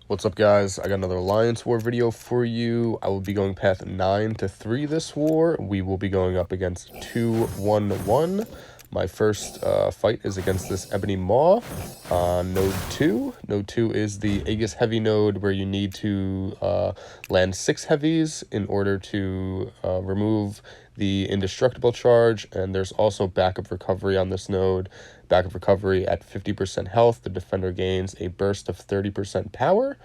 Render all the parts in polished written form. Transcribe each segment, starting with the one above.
What's up, guys? I got another Alliance War video for you. I will be going path 9 to 3 this war. We will be going up against 2-1-1. My first fight is against this Ebony Maw on node 2. Node 2 is the Aegis Heavy node where you need to land 6 heavies in order to remove the indestructible charge, and there's also backup recovery on this node. Backup recovery at 50% health, the defender gains a burst of 30% power.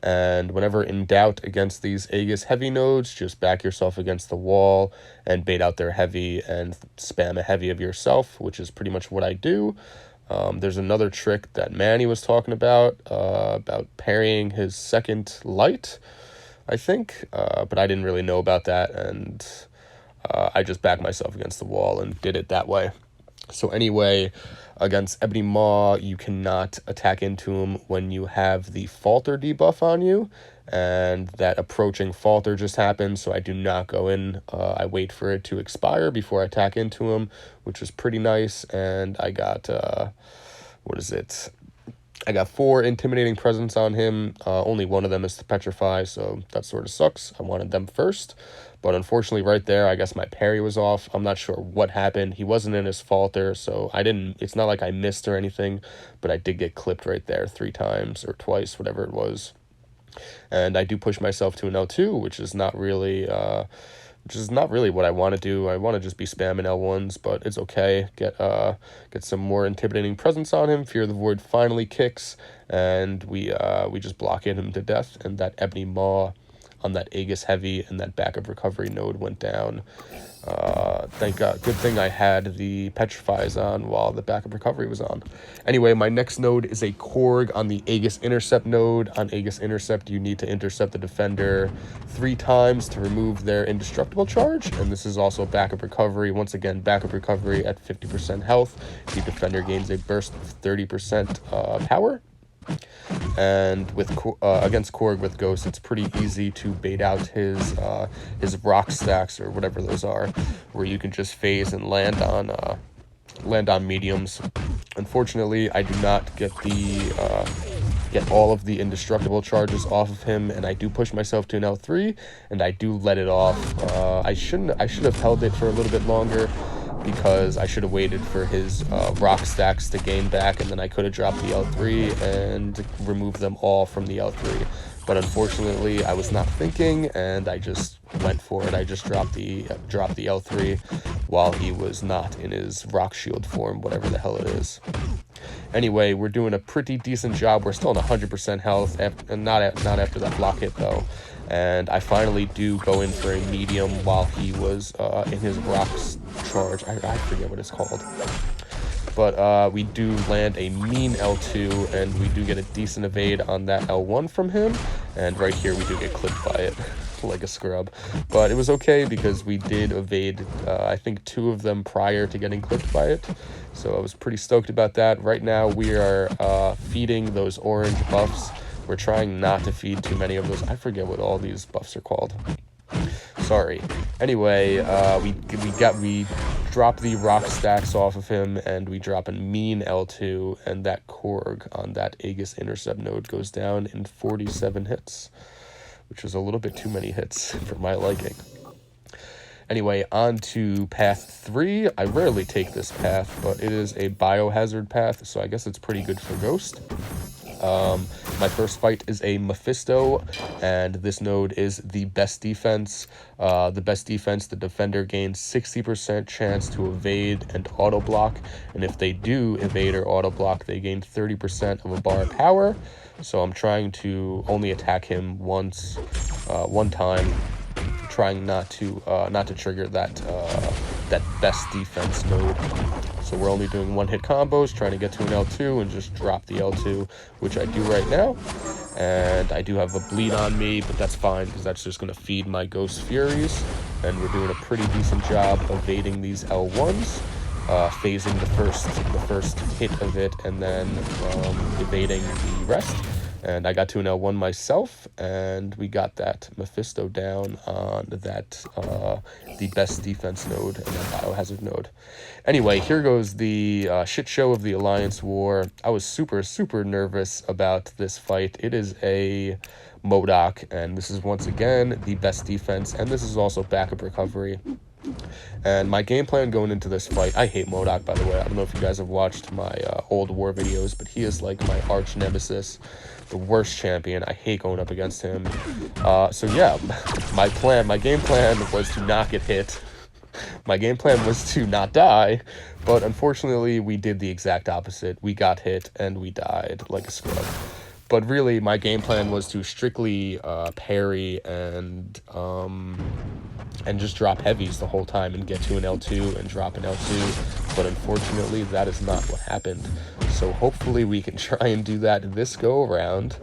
And whenever in doubt against these Aegis heavy nodes, just back yourself against the wall and bait out their heavy and spam a heavy of yourself, which is pretty much what I do. There's another trick that Manny was talking about parrying his second light, I think, but I didn't really know about that, and I just backed myself against the wall and did it that way. So anyway, against Ebony Maw, you cannot attack into him when you have the Falter debuff on you, and that approaching Falter just happened, so I do not go in. I wait for it to expire before I attack into him, which was pretty nice, and I got, I got 4 Intimidating Presence on him. Only one of them is to Petrify, so that sort of sucks. I wanted them first. But unfortunately, right there, I guess my parry was off. I'm not sure what happened. He wasn't in his Falter, so it's not like I missed or anything, but I did get clipped right there 3 times or twice, whatever it was. And I do push myself to an L2, which is not really what I want to do. I want to just be spamming L1s, but it's okay. Get some more Intimidating Presence on him. Fear the Void finally kicks, and we just block him to death, and that Ebony Maw on that Aegis Heavy and that backup recovery node went down. Thank God. Good thing I had the Petrifies on while the backup recovery was on. Anyway, my next node is a Korg on the Aegis Intercept node. On Aegis Intercept, you need to intercept the defender 3 times to remove their indestructible charge, and this is also backup recovery. Once again, backup recovery at 50% health. The defender gains a burst of 30% power. And with against Korg with Ghost, it's pretty easy to bait out his rock stacks or whatever those are, where you can just phase and land on mediums. Unfortunately, I do not get all of the indestructible charges off of him, and I do push myself to an L3, and I do let it off. I should have held it for a little bit longer, because I should have waited for his rock stacks to gain back, and then I could have dropped the L3 and removed them all from the L3. But unfortunately, I was not thinking, and I just went for it. I just dropped the L3 while he was not in his rock shield form, whatever the hell it is. Anyway, we're doing a pretty decent job. We're still at 100% health, and not after that block hit, though. And I finally do go in for a medium while he was in his rocks charge. I forget what it's called. But we do land a mean L2, and we do get a decent evade on that L1 from him. And right here, we do get clipped by it like a scrub. But it was okay because we did evade, I think, 2 of them prior to getting clipped by it. So I was pretty stoked about that. Right now, we are feeding those orange buffs. We're trying not to feed too many of those. I forget what all these buffs are called. Sorry. Anyway, we drop the rock stacks off of him, and we drop a mean L2, and that Korg on that Aegis Intercept node goes down in 47 hits, which is a little bit too many hits for my liking. Anyway, on to path 3. I rarely take this path, but it is a biohazard path, so I guess it's pretty good for Ghost. My first fight is a Mephisto, and this node is the best defense. The defender gains 60% chance to evade and auto block, and if they do evade or auto block, they gain 30% of a bar of power. So I'm trying to only attack him one time, trying not to trigger that best defense node. So we're only doing 1-hit combos, trying to get to an L2 and just drop the L2, which I do right now. And I do have a bleed on me, but that's fine because that's just going to feed my Ghost Furies. And we're doing a pretty decent job evading these L1s, phasing the first hit of it, and then evading the rest. And I got to an L1 myself, and we got that Mephisto down on that, the best defense node and that biohazard node. Anyway, here goes the shit show of the Alliance War. I was super, super nervous about this fight. It is a MODOK, and this is once again the best defense, and this is also backup recovery. And my game plan going into this fight, I hate MODOK, by the way. I don't know if you guys have watched my old war videos, but he is like my arch nemesis, the worst champion. I hate going up against him. So yeah, my game plan was to not get hit. My game plan was to not die, but unfortunately we did the exact opposite. We got hit and we died like a scrub. But really, my game plan was to strictly parry and just drop heavies the whole time and get to an L2 and drop an L2. But unfortunately, that is not what happened. So hopefully we can try and do that this go around.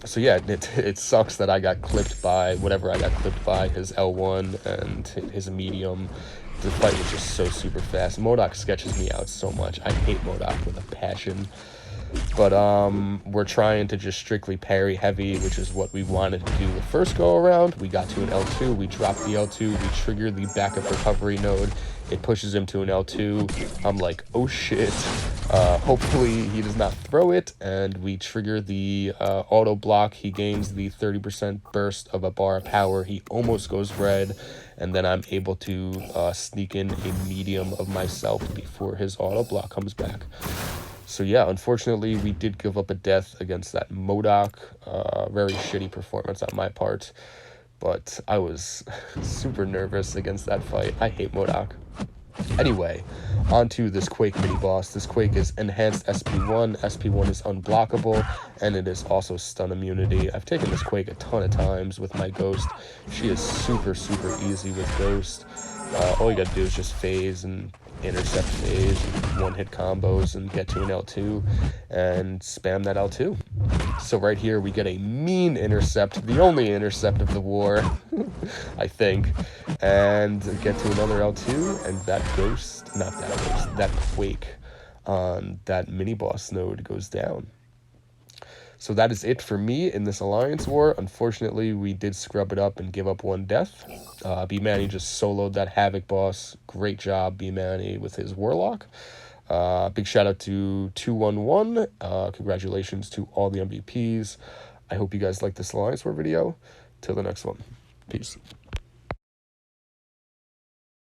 So yeah, it sucks that I got clipped by whatever I got clipped by, his L1 and his medium. The fight was just so super fast. MODOK sketches me out so much. I hate MODOK with a passion. But we're trying to just strictly parry heavy, which is what we wanted to do the first go around. We got to an L2, we dropped the L2, we triggered the backup recovery node. It pushes him to an L2. I'm like, oh shit. Hopefully he does not throw it, and we trigger the auto block. He gains the 30% burst of a bar of power. He almost goes red, and then I'm able to sneak in a medium of myself before his auto block comes back. So yeah, unfortunately, we did give up a death against that MODOK. Very shitty performance on my part, but I was super nervous against that fight. I hate MODOK. Anyway, on to this Quake mini-boss. This Quake is enhanced SP1. SP1 is unblockable, and it is also stun immunity. I've taken this Quake a ton of times with my Ghost. She is super, super easy with Ghost. All you gotta do is just phase and intercept phase, one-hit combos, and get to an L2, and spam that L2. So right here, we get a mean intercept, the only intercept of the war, I think, and get to another L2, and that Ghost, not that Ghost, that Quake on that mini-boss node goes down. So that is it for me in this Alliance War. Unfortunately, we did scrub it up and give up one death. B-Manny just soloed that Havoc boss. Great job, B-Manny, with his Warlock. Big shout out to 211. Congratulations to all the MVPs. I hope you guys liked this Alliance War video. Till the next one. Peace.